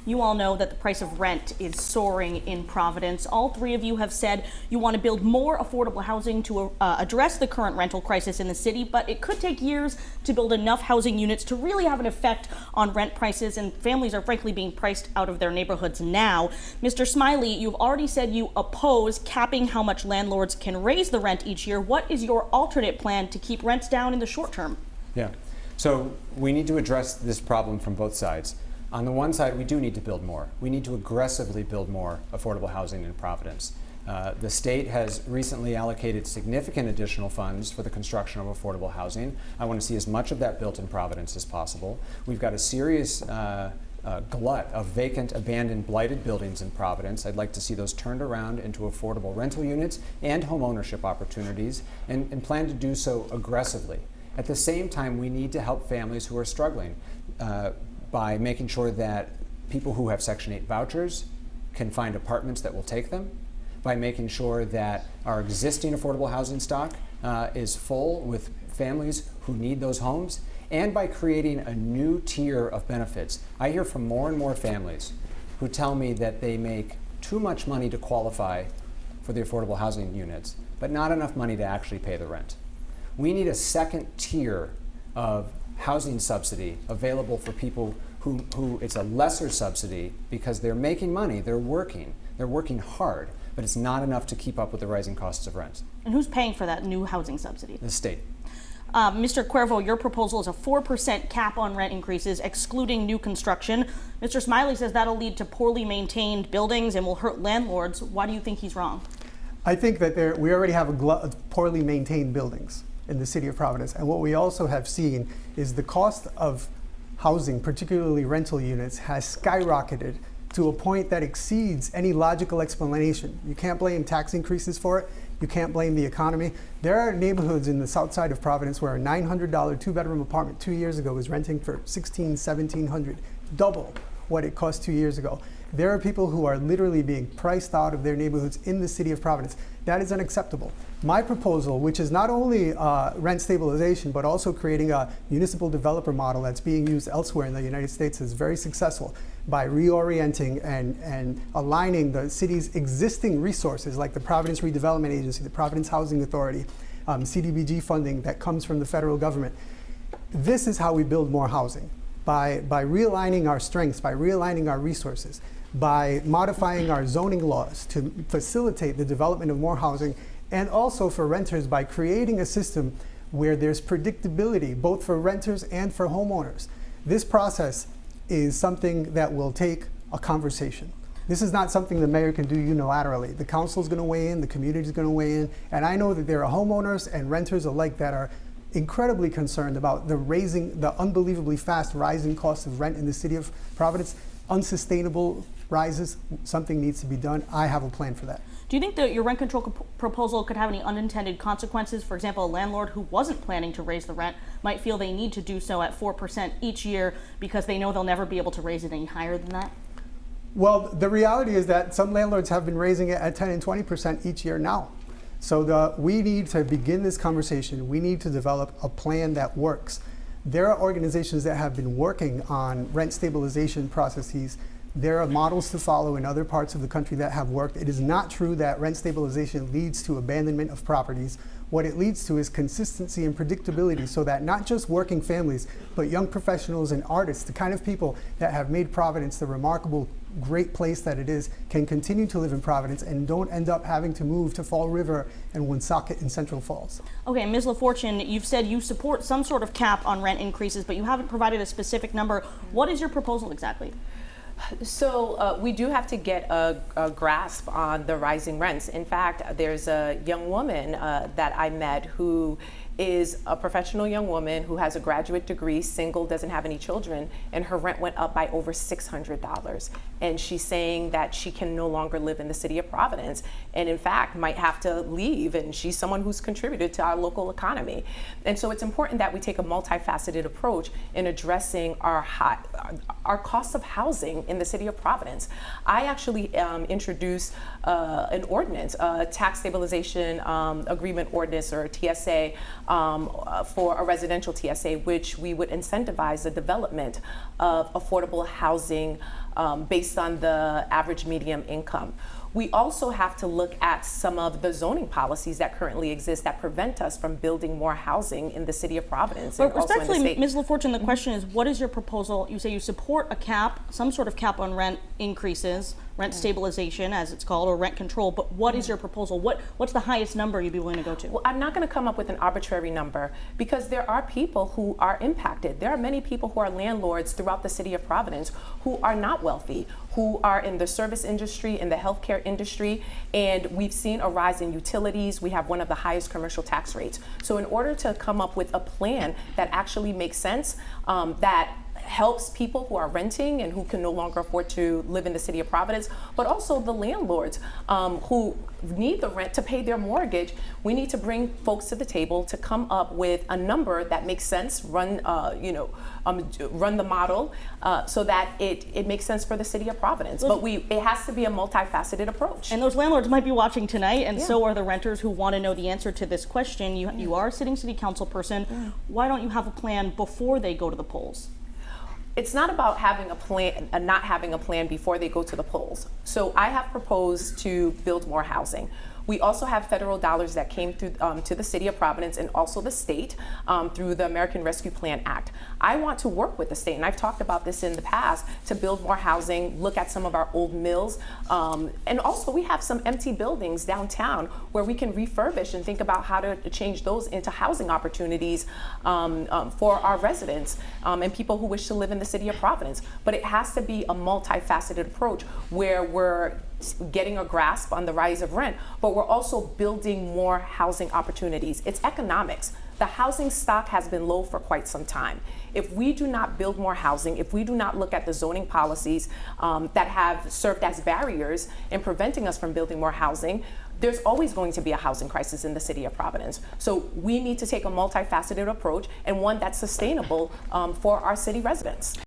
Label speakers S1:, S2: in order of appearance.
S1: You all know that the price of rent is soaring in Providence. All three of you have said you want to build more affordable housing to address the current rental crisis in the city, but it could take years to build enough housing units to really have an effect on rent prices, and families are frankly being priced out of their neighborhoods now. Mr. Smiley, you've already said you oppose capping how much landlords can raise the rent each year. What is your alternate plan to keep rents down in the short term?
S2: Yeah, so we need to address this problem from both sides. On the one side, we do need to build more. We need to aggressively build more affordable housing in Providence. The state has recently allocated significant additional funds for the construction of affordable housing. I want to see as much of that built in Providence as possible. We've got a serious glut of vacant, abandoned, blighted buildings in Providence. I'd like to see those turned around into affordable rental units and home ownership opportunities, and plan to do so aggressively. At the same time, we need to help families who are struggling by making sure that people who have Section 8 vouchers can find apartments that will take them, by making sure that our existing affordable housing stock is full with families who need those homes, and by creating a new tier of benefits. I hear from more and more families who tell me that they make too much money to qualify for the affordable housing units, but not enough money to actually pay the rent. We need a second tier of housing subsidy available for people who it's a lesser subsidy because they're making money, they're working hard, but it's not enough to keep up with the rising costs of rent.
S1: And who's paying for that new housing subsidy?
S2: The state.
S1: Mr. Cuervo, your proposal is a 4% cap on rent increases, excluding new construction. Mr. Smiley says that'll lead to poorly maintained buildings and will hurt landlords. Why do you think he's wrong?
S3: I think that we already have a glut of poorly maintained buildings in the city of Providence. And what we also have seen is the cost of housing, particularly rental units, has skyrocketed to a point that exceeds any logical explanation. You can't blame tax increases for it. You can't blame the economy. There are neighborhoods in the south side of Providence where a $900 two-bedroom apartment 2 years ago was renting for $1,600, $1,700, double what it cost 2 years ago. There are people who are literally being priced out of their neighborhoods in the city of Providence. That is unacceptable. My proposal, which is not only rent stabilization, but also creating a municipal developer model that's being used elsewhere in the United States, is very successful by reorienting and aligning the city's existing resources like the Providence Redevelopment Agency, the Providence Housing Authority, CDBG funding that comes from the federal government. This is how we build more housing, by realigning our strengths, by realigning our resources, by modifying our zoning laws to facilitate the development of more housing, and also for renters by creating a system where there's predictability both for renters and for homeowners. This process is something that will take a conversation. This is not something the mayor can do unilaterally. The council is going to weigh in, the community is going to weigh in, and I know that there are homeowners and renters alike that are incredibly concerned about the unbelievably fast rising cost of rent in the city of Providence. Unsustainable rises. Something needs to be done. I have a plan for that.
S1: Do you think that your rent control proposal could have any unintended consequences? For example, a landlord who wasn't planning to raise the rent might feel they need to do so at 4% each year because they know they'll never be able to raise it any higher than that?
S3: Well, the reality is that some landlords have been raising it at 10 and 20% each year now. So we need to begin this conversation. We need to develop a plan that works. There are organizations that have been working on rent stabilization processes. There are models to follow in other parts of the country that have worked. It is not true that rent stabilization leads to abandonment of properties. What it leads to is consistency and predictability so that not just working families, but young professionals and artists, the kind of people that have made Providence the remarkable, great place that it is, can continue to live in Providence and don't end up having to move to Fall River and Woonsocket in Central Falls. Okay,
S1: Ms. LaFortune, you've said you support some sort of cap on rent increases, but you haven't provided a specific number. What is your proposal exactly?
S4: So we do have to get a grasp on the rising rents. In fact, there's a young woman that I met who is a professional young woman who has a graduate degree, single, doesn't have any children, and her rent went up by over $600. And she's saying that she can no longer live in the city of Providence, and in fact might have to leave, and she's someone who's contributed to our local economy. And so it's important that we take a multifaceted approach in addressing our costs of housing in the city of Providence. I actually introduced an ordinance, a tax stabilization agreement ordinance, or a TSA, for a residential TSA, which we would incentivize the development of affordable housing based on the average median income. We also have to look at some of the zoning policies that currently exist that prevent us from building more housing in the city of Providence and
S1: But
S4: also in the
S1: respectfully,
S4: state.
S1: Ms. LaFortune, the question is, what is your proposal? You say you support a cap, some sort of cap on rent increases, rent stabilization, as it's called, or rent control. But what is your proposal? What's the highest number you'd be willing to go to?
S4: Well, I'm not going to come up with an arbitrary number because there are people who are impacted. There are many people who are landlords throughout the city of Providence who are not wealthy, who are in the service industry, in the healthcare industry, and we've seen a rise in utilities. We have one of the highest commercial tax rates. So in order to come up with a plan that actually makes sense, that helps people who are renting and who can no longer afford to live in the city of Providence, but also the landlords who need the rent to pay their mortgage. We need to bring folks to the table to come up with a number that makes sense, run the model so that it makes sense for the city of Providence. But it has to be a multifaceted approach.
S1: And those landlords might be watching tonight, and so are the renters who want to know the answer to this question. You are a sitting city council person. Why don't you have a plan before they go to the polls?
S4: It's not about having a plan, not having a plan before they go to the polls. So I have proposed to build more housing. We also have federal dollars that came through to the city of Providence and also the state through the American Rescue Plan Act. I want to work with the state, and I've talked about this in the past, to build more housing, look at some of our old mills, and also we have some empty buildings downtown where we can refurbish and think about how to change those into housing opportunities for our residents and people who wish to live in the city of Providence. But it has to be a multifaceted approach where we're getting a grasp on the rise of rent, but we're also building more housing opportunities. It's economics. The housing stock has been low for quite some time. If we do not build more housing, if we do not look at the zoning policies that have served as barriers in preventing us from building more housing, there's always going to be a housing crisis in the city of Providence. So we need to take a multifaceted approach and one that's sustainable for our city residents.